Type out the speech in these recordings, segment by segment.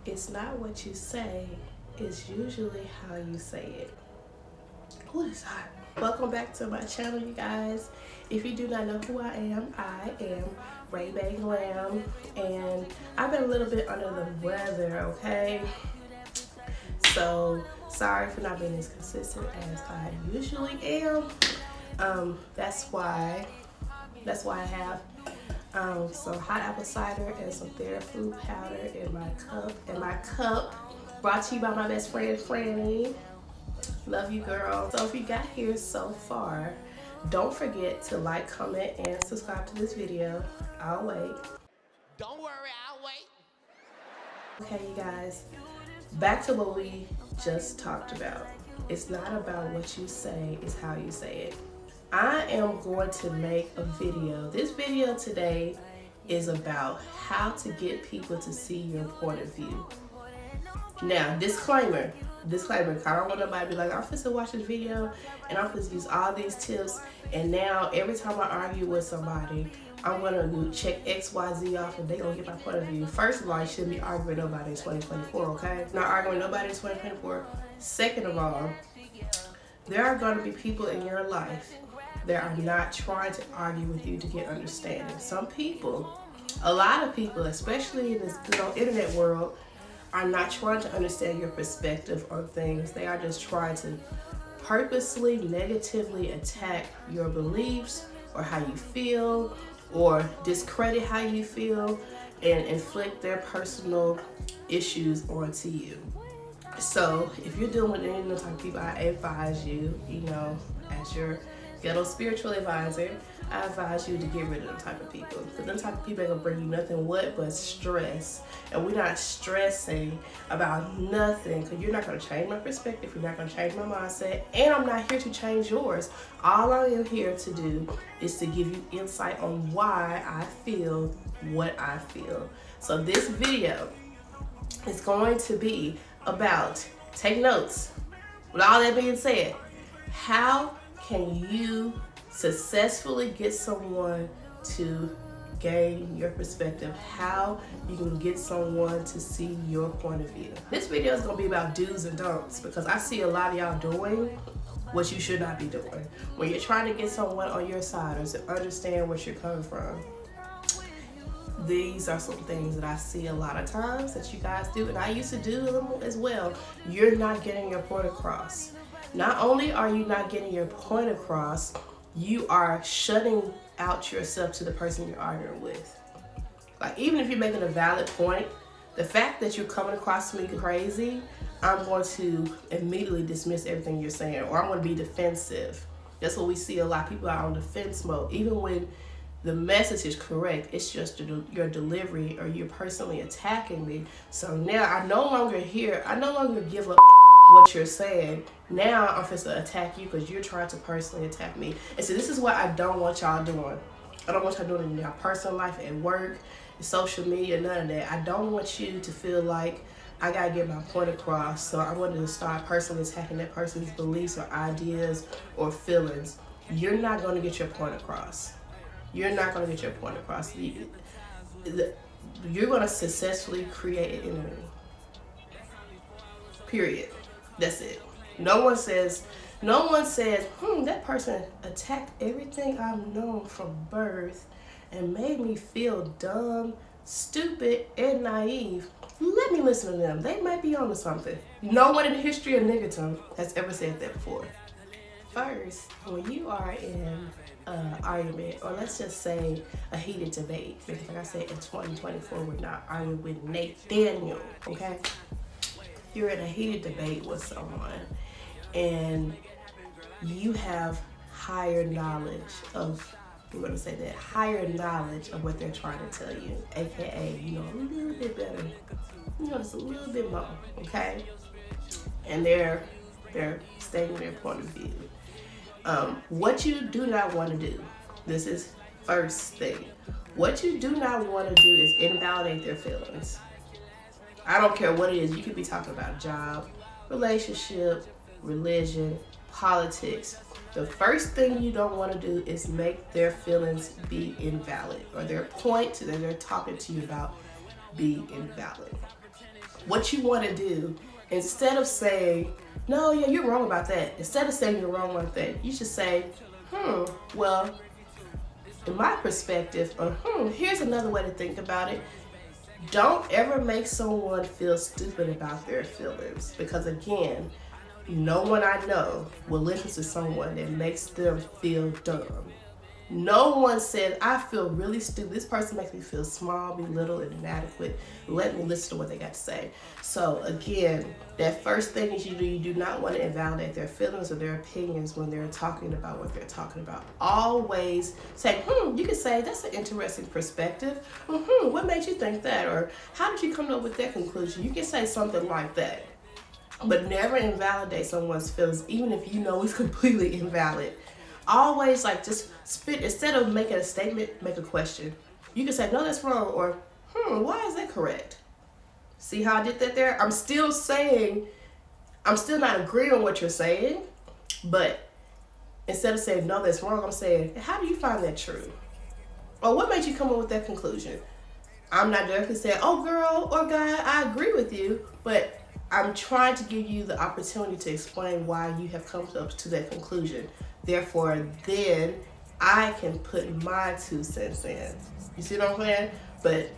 It's not what you say, it's usually how you say it. Oh, it's hot. Welcome back to my channel, you guys. If you do not know who I am Ray Bang Lamb, and I've been a little bit under the weather, okay? So, sorry for not being as consistent as I usually am. That's why I have some hot apple cider and some Theraflu powder in my cup, brought to you by my best friend Franny. Love you, girl. So if you got here so far, don't forget to like, comment, and subscribe to this video. I'll wait. Don't worry, I'll wait. Okay, you guys, back to what we just talked about. It's not about what you say, it's how you say it. I am going to make a video. This video today is about how to get people to see your point of view. Now, disclaimer, I don't want nobody to be like, I'm supposed to watch this video and I'm supposed to use all these tips, and now every time I argue with somebody, I'm gonna check XYZ off and they gonna get my point of view. First of all, you shouldn't be arguing with nobody in 2024, okay? Not arguing with nobody in 2024. Second of all, there are gonna be people in your life that are not trying to argue with you to get understanding. Some people, a lot of people, especially in this internet world, are not trying to understand your perspective on things. They are just trying to purposely negatively attack your beliefs or how you feel, or discredit how you feel and inflict their personal issues onto you. So if you're dealing with any of those type of people, I advise you, as your ghetto spiritual advisor, I advise you to get rid of them type of people. Because them type of people ain't gonna bring you nothing but stress. And we're not stressing about nothing, because you're not gonna change my perspective, you're not gonna change my mindset, and I'm not here to change yours. All I am here to do is to give you insight on why I feel what I feel. So this video is going to be about, take notes. With all that being said, how can you successfully get someone to gain your perspective? How you can get someone to see your point of view. This video is going to be about do's and don'ts, because I see a lot of y'all doing what you should not be doing when you're trying to get someone on your side or to understand where you're coming from. These are some things that I see a lot of times that you guys do, and I used to do them as well. You're not getting your point across. Not only are you not getting your point across, you are shutting out yourself to the person you're arguing with. Like, even if you're making a valid point, the fact that you're coming across to me crazy, I'm going to immediately dismiss everything you're saying, or I'm going to be defensive. That's what we see a lot. People are on defense mode. Even when the message is correct, it's just your delivery, or you're personally attacking me. So now I no longer give up what you're saying. Now I'm supposed to attack you because you're trying to personally attack me. And so this is what I don't want y'all doing. I don't want y'all doing it in your personal life, at work, social media, none of that. I don't want you to feel like I gotta get my point across, so I wanted to start personally attacking that person's beliefs or ideas or feelings. You're not going to get your point across. You're not going to get your point across. You're going to successfully create an enemy. Period. That's it. No one says, that person attacked everything I've known from birth and made me feel dumb, stupid, and naive. Let me listen to them. They might be onto something. No one in the history of niggerdom has ever said that before. First, when you are in an argument, or let's just say a heated debate, because like I said, in 2024, we're not arguing with Nathaniel, okay? You're in a heated debate with someone, and you have higher knowledge of, we're going to say that, higher knowledge of what they're trying to tell you, aka, a little bit better, just a little bit more, okay? And they're stating their point of view. What you do not want to do, this is first thing, what you do not want to do is invalidate their feelings. I don't care what it is. You could be talking about a job, relationship, religion, politics. The first thing you don't want to do is make their feelings be invalid, or their point that they're talking to you about be invalid. what you want to do, instead of saying, no, yeah, you're wrong about that. Instead of saying you're wrong like that, you should say, well, in my perspective, or here's another way to think about it. Don't ever make someone feel stupid about their feelings, because again, no one I know will listen to someone that makes them feel dumb. No one said, I feel really stupid. This person makes me feel small, belittled, and inadequate. Let me listen to what they got to say. So again, that first thing is you do not want to invalidate their feelings or their opinions when they're talking about what they're talking about. Always say, you can say, that's an interesting perspective. What made you think that? Or how did you come up with that conclusion? You can say something like that. But never invalidate someone's feelings, even if you know it's completely invalid. Always just spit, instead of making a statement, make a question. You can say, no, that's wrong, or why is that correct? See how I did that there? I'm still not agreeing with what you're saying, but instead of saying, no, that's wrong, I'm saying, how do you find that true? Or what made you come up with that conclusion? I'm not directly saying, oh, girl or guy, I agree with you, but I'm trying to give you the opportunity to explain why you have come up to that conclusion. Therefore, then I can put my 2 cents in. You see what I'm saying? But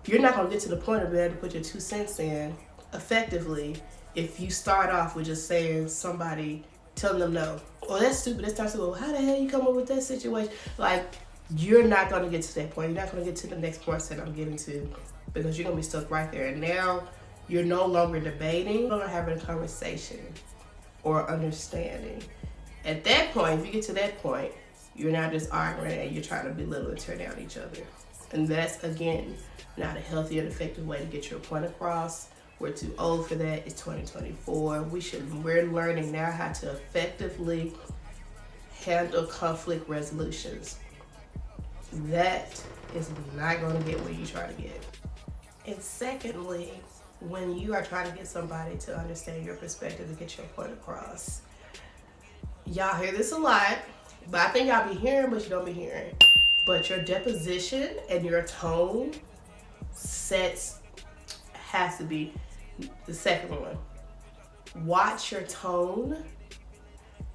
you're not going to get to the point of being able to put your 2 cents in effectively if you start off with just saying somebody, telling them no. Oh, that's stupid. That's not stupid. Well, how the hell you come up with that situation? You're not going to get to that point. You're not going to get to the next point that I'm getting to, because you're going to be stuck right there. And now you're no longer debating, you're no longer having a conversation or understanding. At that point, if you get to that point, you're now just arguing and you're trying to belittle and tear down each other. And that's, again, not a healthy and effective way to get your point across. We're too old for that. It's 2024. We're learning now how to effectively handle conflict resolutions. That is not going to get where you try to get. And secondly, when you are trying to get somebody to understand your perspective and get your point across, y'all hear this a lot, but I think y'all be hearing, but you don't be hearing. But your deposition and your tone has to be the second one. Watch your tone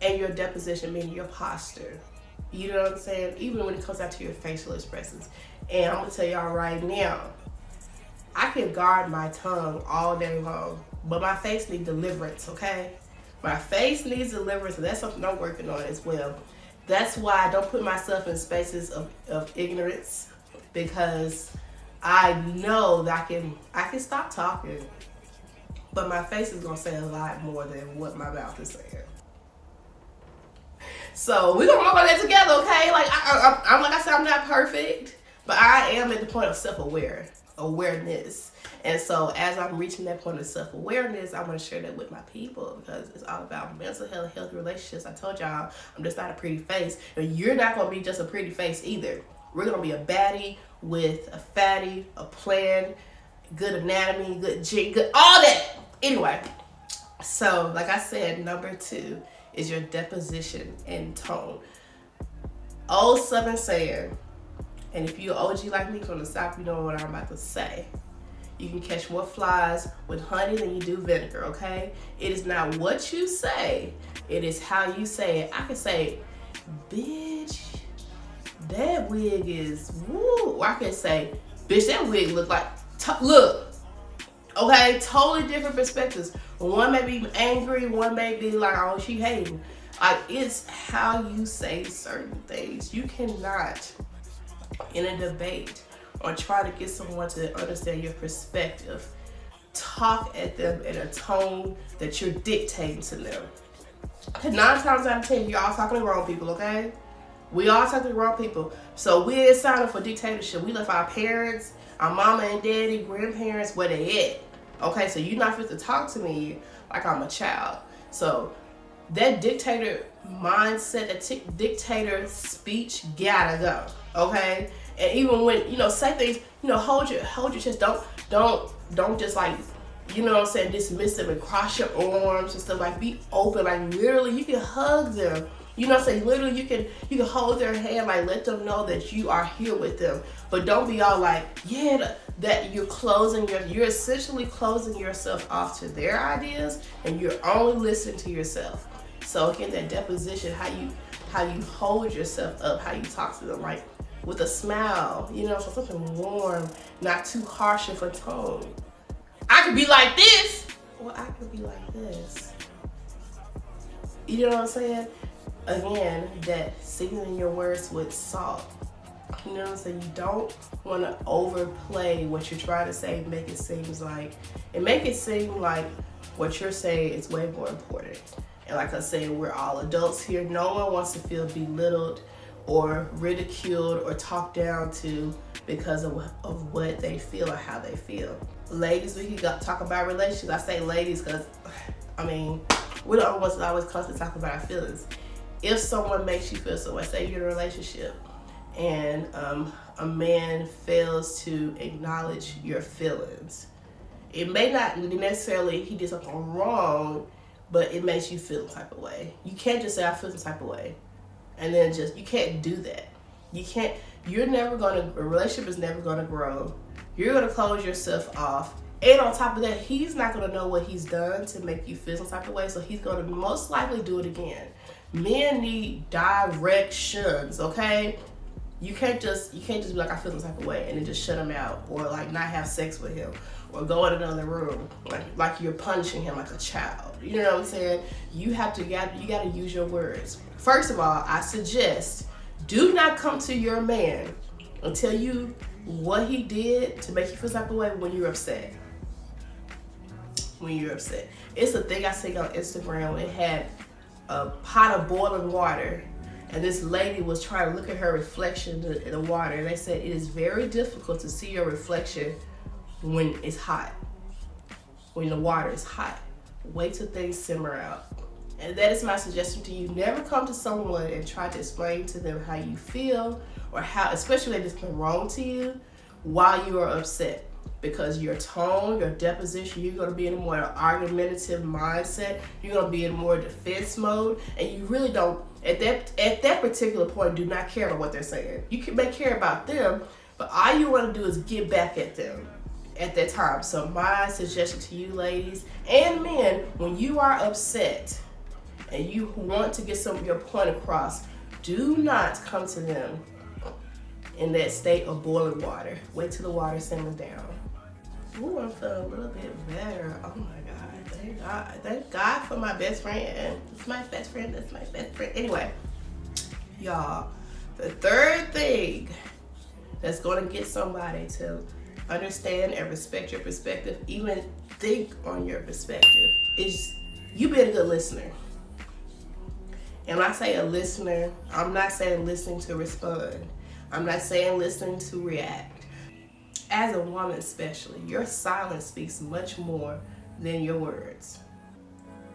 and your deposition, meaning your posture. You know what I'm saying? Even when it comes out to your facial expressions. And I'm gonna tell y'all right now, I can guard my tongue all day long, but my face needs deliverance, okay? My face needs deliverance, and that's something I'm working on as well. That's why I don't put myself in spaces of ignorance, because I know that I can stop talking, but my face is gonna say a lot more than what my mouth is saying. So we're gonna work on that together, okay? I'm like I said, I'm not perfect, but I am at the point of awareness. And so as I'm reaching that point of self-awareness, I'm going to share that with my people, because it's all about mental health, healthy relationships. I told y'all, I'm just not a pretty face. And you're not going to be just a pretty face either. We're going to be a baddie with a fatty, a plan, good anatomy, good all that. Anyway, so like I said, number 2 is your deposition and tone. Old Southern saying, and if you're OG like me from the South, you know what I'm about to say. You can catch more flies with honey than you do vinegar, okay? It is not what you say, it is how you say it. I can say, bitch, that wig is woo. Or I can say, bitch, that wig look like, look, okay? Totally different perspectives. One may be angry, one may be like, oh, she hating. It's how you say certain things. You cannot, in a debate, or try to get someone to understand your perspective, talk at them in a tone that you're dictating to them. 9 times out of 10, you're all talking to wrong people, okay? We all talking to wrong people. So we ain't signing for dictatorship. We left our parents, our mama and daddy, grandparents, where they at. Okay, so you're not fit to talk to me like I'm a child. So that dictator mindset, that dictator speech gotta go, okay? And even when, say things, hold your chest. Don't just dismiss them and cross your arms and stuff. Be open. Literally, you can hug them. You know what I'm saying? Literally, you can hold their hand, like let them know that you are here with them. But don't be all like, yeah, that you're essentially closing yourself off to their ideas, and you're only listening to yourself. So again, that deposition, how you hold yourself up, how you talk to them, like with a smile, you know, so something warm, not too harsh of a tone. I could be like this. Well, I could be like this. You know what I'm saying? Again, that seasoning your words with salt. You know what I'm saying? You don't want to overplay what you're trying to say, make it seem like what you're saying is way more important. And like I said, we're all adults here. No one wants to feel belittled or ridiculed or talked down to because of what they feel or how they feel. Ladies, we can talk about relationships. I say ladies because, I mean, we're the only ones that always constantly talk about our feelings. If someone makes you feel so way, say you're in a relationship and a man fails to acknowledge your feelings, it may not necessarily he did something wrong, but it makes you feel the type of way. You can't just say I feel the type of way and then you can't do that. A relationship is never gonna grow. You're gonna close yourself off. And on top of that, he's not gonna know what he's done to make you feel some type of way, so he's gonna most likely do it again. Men need directions, okay? You can't just be like, I feel some type of way, and then just shut him out, or like not have sex with him, or go in another room, like you're punishing him like a child. You know what I'm saying? You gotta use your words. First of all, I suggest do not come to your man and tell you what he did to make you feel some type of way when you're upset. When you're upset. It's a thing I see on Instagram. It had a pot of boiling water, and this lady was trying to look at her reflection in the water, and they said it is very difficult to see your reflection when it's hot, when the water is hot. Wait till things simmer out. And that is my suggestion to you. Never come to someone and try to explain to them how you feel, or how, especially if it's been wrong to you, while you are upset. Because your tone, your deposition, you're going to be in a more argumentative mindset. You're going to be in more defense mode, and you really don't, at that particular point, do not care about what they're saying. You may care about them, but all you want to do is get back at them at that time. So my suggestion to you ladies and men, when you are upset and you want to get some of your point across, do not come to them in that state of boiling water. Wait till the water simmers down. Ooh, I'm feeling a little bit better. Oh my God, thank God. Thank God for my best friend. It's my best friend, that's my best friend. Anyway, y'all, the third thing that's gonna get somebody to understand and respect your perspective, even think on your perspective, is you being a good listener. And when I say a listener, I'm not saying listening to respond. I'm not saying listening to react. As a woman especially, your silence speaks much more than your words.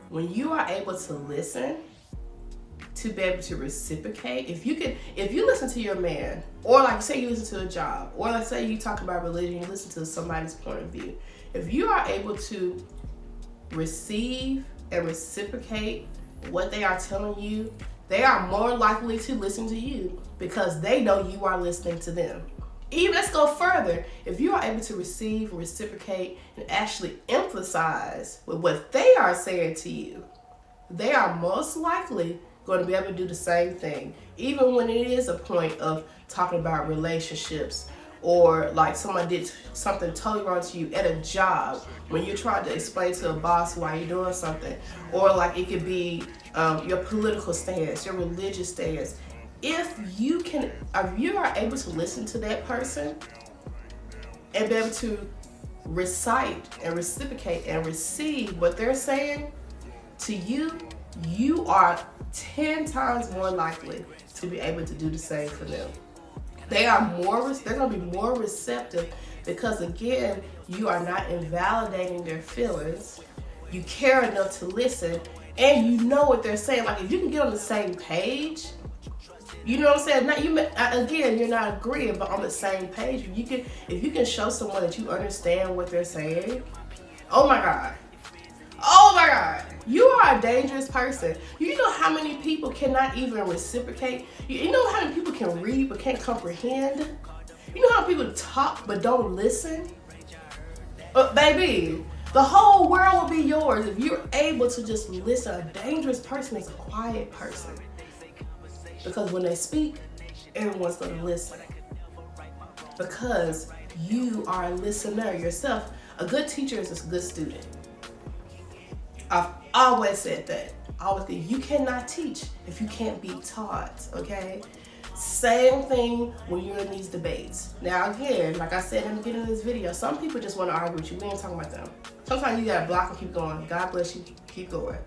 When you are able to listen, to be able to reciprocate, if you listen to your man, or like say you listen to a job, or like say you talk about religion, you listen to somebody's point of view. If you are able to receive and reciprocate what they are telling you, they are more likely to listen to you because they know you are listening to them. Even let's go further. If you are able to receive, reciprocate, and actually emphasize with what they are saying to you, they are most likely going to be able to do the same thing. Even when it is a point of talking about relationships, or like someone did something totally wrong to you at a job, when you're trying to explain to a boss why you're doing something, or like it could be your political stance, your religious stance. If you are able to listen to that person and be able to recite and reciprocate and receive what they're saying to you, you are 10 times more likely to be able to do the same for them. They're going to be more receptive because, again, you are not invalidating their feelings. You care enough to listen, and you know what they're saying. Like, if you can get on the same page, you know what I'm saying? Again, you're not agreeing, but on the same page. If you can show someone that you understand what they're saying, oh my God. Oh my God. You are a dangerous person. You know how many people cannot even reciprocate? You know how many people can read but can't comprehend? You know how people talk but don't listen? Baby, the whole world will be yours if you're able to just listen. A dangerous person is a quiet person. Because when they speak, everyone's going to listen. Because you are a listener yourself. A good teacher is a good student. I've always said that. You cannot teach if you can't be taught, okay? Same thing when you're in these debates. Now again, like I said in the beginning of this video, some people just want to argue with you. We ain't talking about them. Sometimes you gotta block and keep going. God bless you, keep going.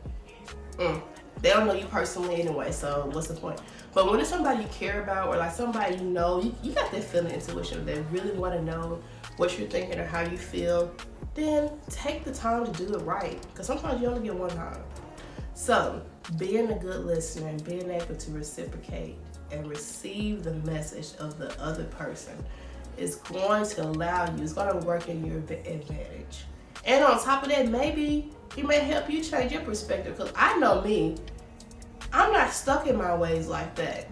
They don't know you personally anyway, so what's the point? But when it's somebody you care about, or like somebody you know, you got that feeling, intuition, they really want to know what you're thinking or how you feel, then take the time to do it right. Because sometimes you only get one time. So being a good listener and being able to reciprocate and receive the message of the other person is going to allow you, it's going to work in your advantage. And on top of that, maybe he may help you change your perspective. Because I know me, I'm not stuck in my ways like that.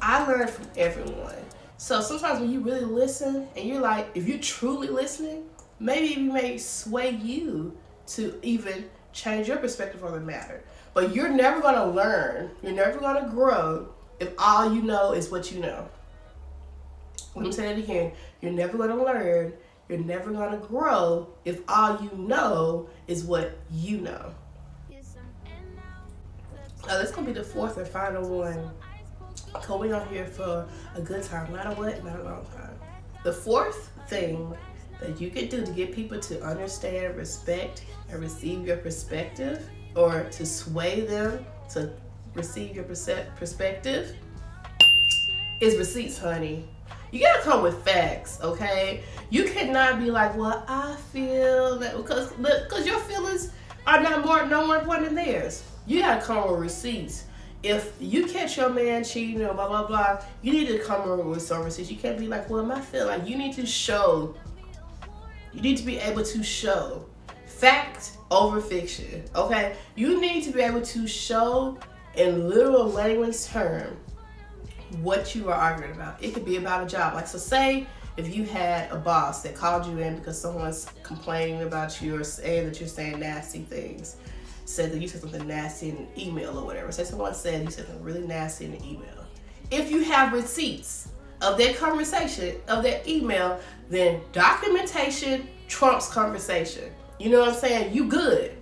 I learn from everyone. So sometimes when you really listen and you're like, if you're truly listening, maybe it may sway you to even change your perspective on the matter. But you're never going to learn, you're never going to grow if all you know is what you know. Let me say that again. You're never going to learn, you're never going to grow if all you know is what you know. This is going to be the fourth and final one. Because we're on here for a good time, not a what, not a long time. The fourth thing that you can do to get people to understand, respect, and receive your perspective, or to sway them to receive your perspective, is receipts, honey. You gotta come with facts, okay? You cannot be like, well, I feel that, because your feelings are no more important than theirs. You gotta come with receipts. If you catch your man cheating or blah, blah, blah, you need to come over with some receipts. You can't be like, well, I feel like you need to show, you need to be able to show fact over fiction, okay? You need to be able to show in literal language term what you are arguing about. It could be about a job. Like, so say if you had a boss that called you in because someone's complaining about you or saying that you're saying nasty things, said that you said something nasty in an email or whatever. Say someone said you said something really nasty in an email. If you have receipts of that conversation, of that email, then documentation trumps conversation. You know what I'm saying? You good.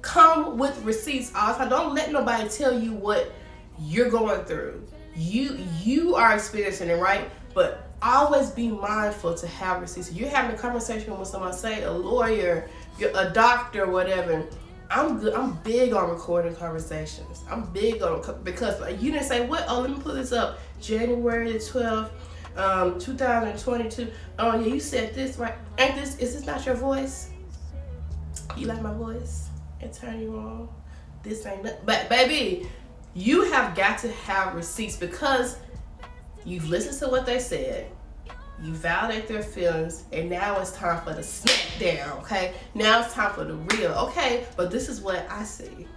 Come with receipts all the time. Don't let nobody tell you what you're going through. You are experiencing it, right? But always be mindful to have receipts. You're having a conversation with someone, say a lawyer, a doctor, whatever. I'm big on recording conversations. I'm big on, because you didn't say what? Oh, let me put this up. January the 12th, 2022. Oh yeah, you said this, right? Is this not your voice? You like my voice? It turn you on? This ain't nothing. But baby, you have got to have receipts because you've listened to what they said. You validate their feelings, and now it's time for the smackdown, okay? Now it's time for the real, okay? But this is what I see.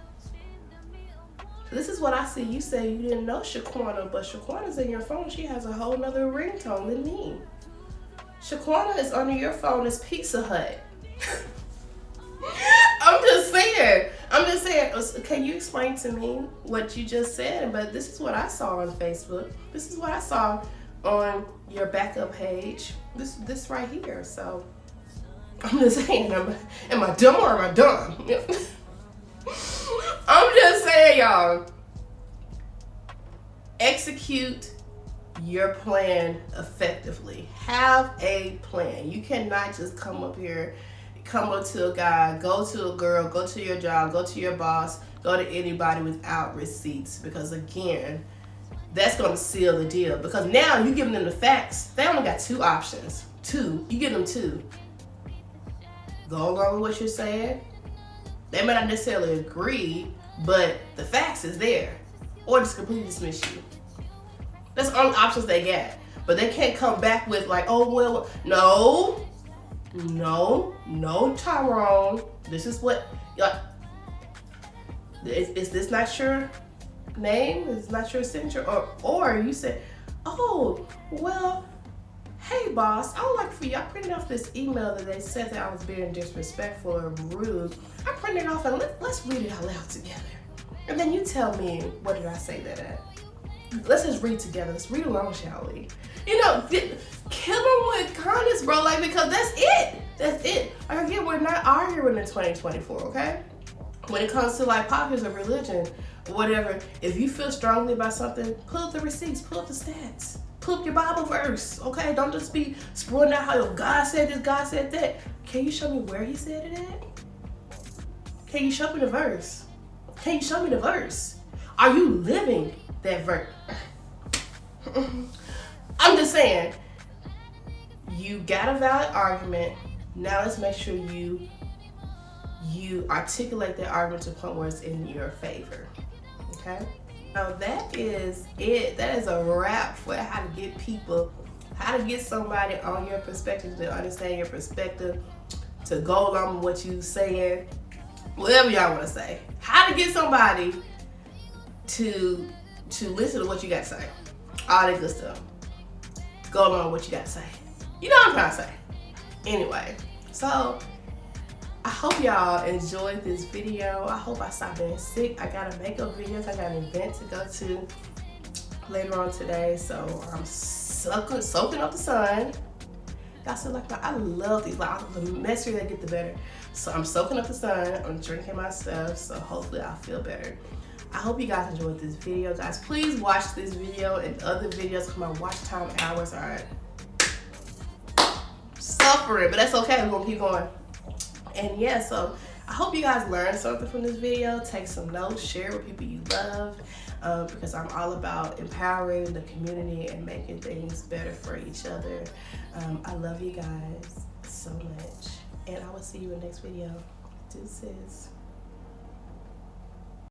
This is what I see. You say you didn't know Shaquana, but Shaquana's in your phone. She has a whole nother ringtone than me. Shaquana is under your phone as Pizza Hut. I'm just saying. Can you explain to me what you just said? But this is what I saw on Facebook. This is what I saw on your backup page. This right here. So I'm just saying, am I dumb or am I dumb? I'm just saying, y'all. Execute your plan effectively. Have a plan. You cannot just come up to a guy, go to a girl, go to your job, go to your boss, go to anybody without receipts. Because again, that's going to seal the deal. Because now you're giving them the facts. They only got two options. You give them two. Go along with what you're saying. They may not necessarily agree, but the facts is there. Or just completely dismiss you. That's the only options they got. But they can't come back with like, oh, well, no, Tyrone. This is what, like, Is this not your name? Is not your signature? Or you said, oh, well, hey boss, I would like for you, I printed off this email that they said that I was being disrespectful or rude. I printed it off and let's read it out loud together. And then you tell me, what did I say that at? Let's just read together. Let's read along, shall we? You know, kill them with kindness, bro. Like, because that's it. That's it. Like, again, we're not arguing in 2024, okay? When it comes to like politics or religion, whatever, if you feel strongly about something, pull up the receipts, pull up the stats, pull up your Bible verse, okay? Don't just be spewing out how God said this, God said that. Can you show me where he said it at? Can you show me the verse? Can you show me the verse? Are you living that verse? I'm just saying, you got a valid argument. Now let's make sure you articulate that argument to the point where it's in your favor. Okay? Now that is it. That is a wrap for how to get somebody on your perspective, to understand your perspective, to go along with what you saying, whatever y'all want to say. How to get somebody to listen to what you got to say. All that good stuff. Go along with what you got to say. You know what I'm trying to say. Anyway, so I hope y'all enjoyed this video. I hope I stopped being sick. I got makeup videos. I got an event to go to later on today, so I'm soaking up the sun. Y'all see, like, I love these. Like, the messier they get, the better. So I'm soaking up the sun. I'm drinking my stuff, so hopefully I'll feel better. I hope you guys enjoyed this video, guys. Please watch this video and other videos because my watch time hours are suffering, but that's okay. We're gonna keep going. And yeah, so I hope you guys learned something from this video. Take some notes, share it with people you love, because I'm all about empowering the community and making things better for each other. I love you guys so much, and I will see you in the next video. Deuces.